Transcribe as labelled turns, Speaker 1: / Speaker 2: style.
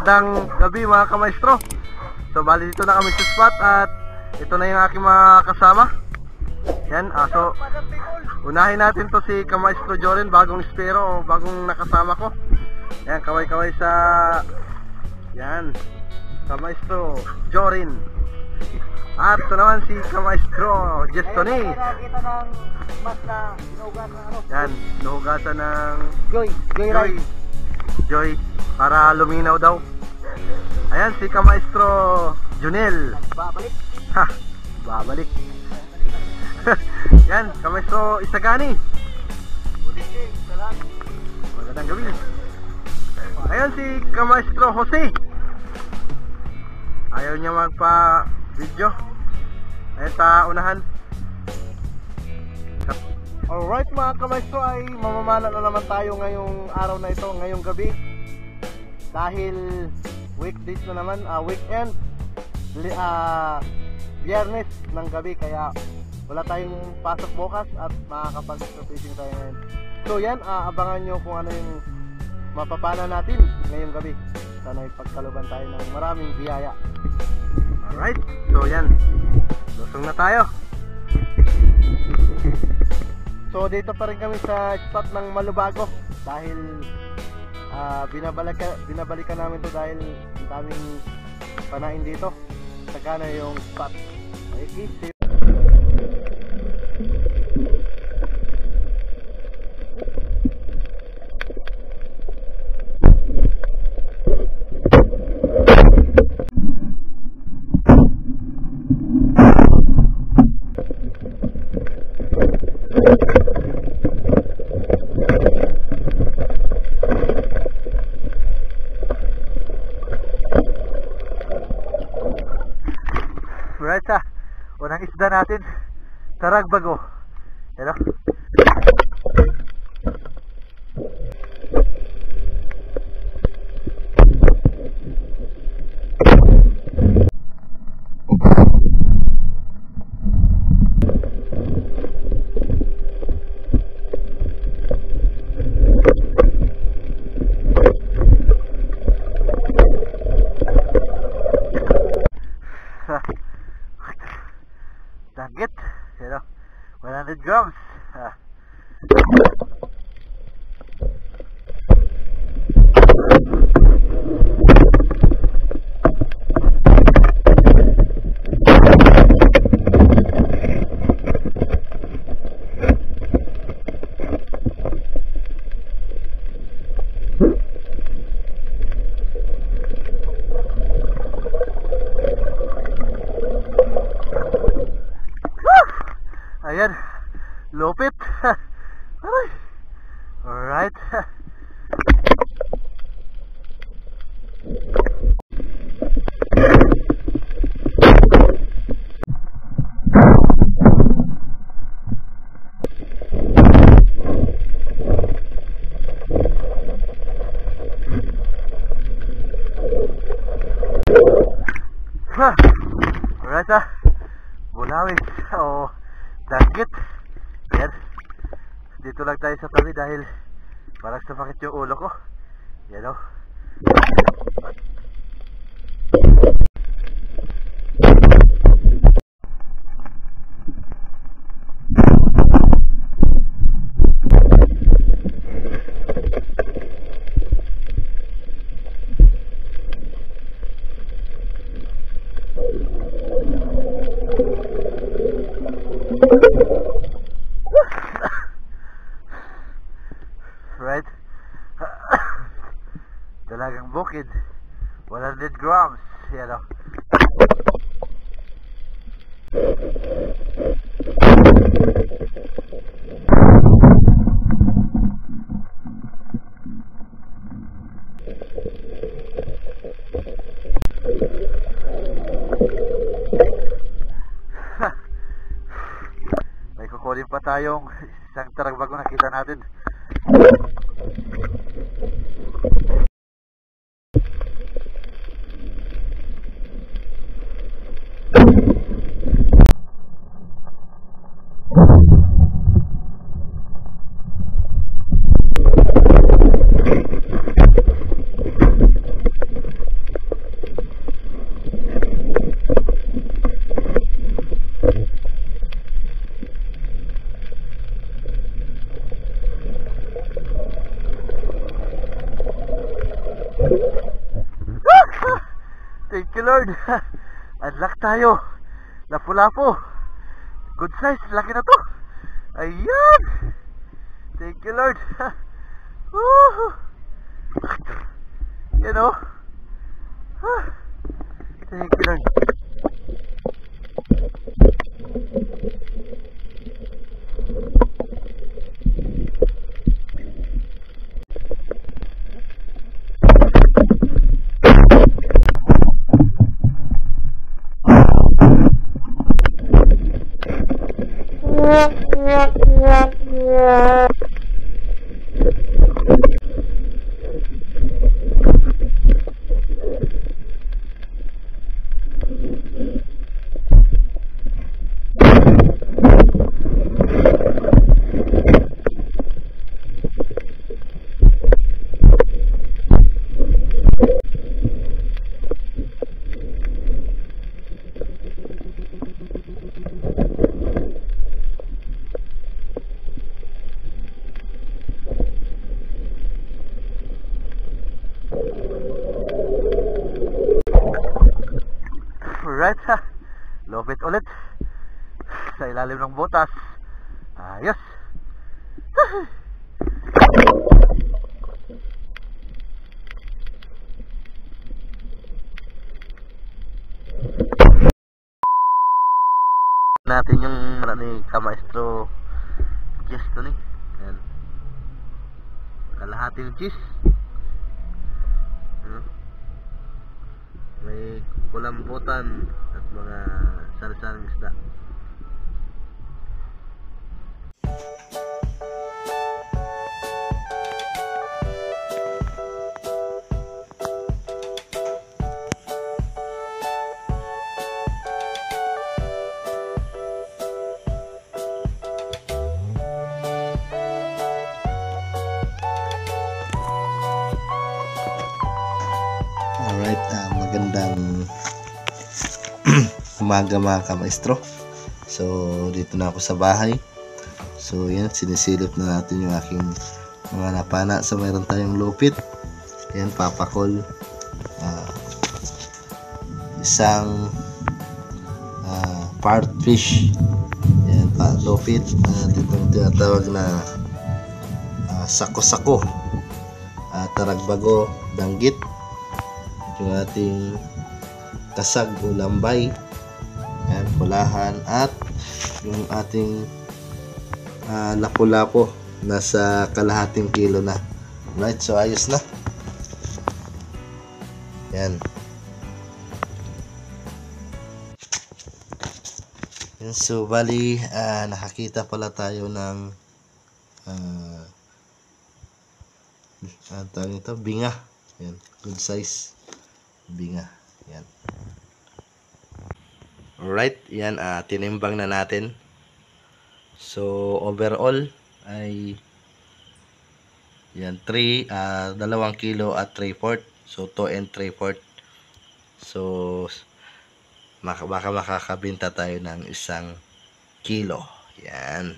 Speaker 1: Magandang gabi mga kamaestro. So bali dito na kami sa spot at ito na yung aking mga kasama. Yan, so unahin natin to si Kamaestro Jorin, bagong espero, bagong nakasama ko. Yan, kaway-kaway sa yan, Kamaestro Jorin. At ito naman si Kamaestro Jestoni. Yan, nahugasan ng Joy para luminaw daw. Ayan si Kamaestro Junel.
Speaker 2: Babalik.
Speaker 1: Ha, babalik. Yan, Kamaestro Isagani. Magandang gabi. Ayan si Kamaestro Jose. Ayaw niya magpa-video. Ayan sa unahan. Alright mga kamaestro, ay mamamana na naman tayo ngayong araw na ito, ngayong gabi. Dahil weekdays na naman, weekend, biyernes ng gabi, kaya wala tayong pasok bukas at makakapag-fishing tayo ngayon. So yan, abangan nyo kung ano yung mapapana natin ngayong gabi. Sana ipagkaluban tayo ng maraming biyaya. Alright, so yan, lusong na tayo. So dito pa rin kami sa spot ng Malubago dahil binabalikan namin to dahil ang daming panain dito. Saka na yung spot. Okay, see you. Right sa unang isda natin, taragbago. Hello. Dagit, you know, 100 grams. Ayan, lupit. Aray. Alright. Alright, Bulawis. Oh, dagit. Yan. Dito lang tayo sa tabi dahil parang sumakit yung ulo ko. Yan o. Right? Dalagang bukid, 100 grams. Yan o. May kukunin pa tayong isang taragbago na kita natin. you Lord. Unlock tayo. Lapu-lapu. Good size, laki na to. Ayan. Thank you Lord. Woo! You know. Thank you Lord. Alright, lupit ulit sa ilalim ng butas. Ayos. Natin yung ni Kamaestro cheese to ni. Ayan. Kalahati yung cheese. May kulambutan at mga sari-saring isda. Alright, magandang umaga mga kamaestro. So dito na ako sa bahay. So yan, sinisilip na natin yung aking mga napana. So mayroon tayong lupit. Yan, papakol. Isang part fish. Yan, lupit. Dito tinatawag na sako-sako. Taragbago, danggit. Yung ating kasag o lambay, yan, pulahan, at yung ating lapu-lapu nasa kalahating kilo na. Right, so ayos na yan. Yan, so bali nakakita pala tayo ng tawag ito, binga. Yan, good size binga. Yan. Alright, yan, tinimbang na natin. So overall ay yan 2 kilo at 3/4. So 2 and 3/4. So baka makakabenta tayo ng 1 kilo. Yan.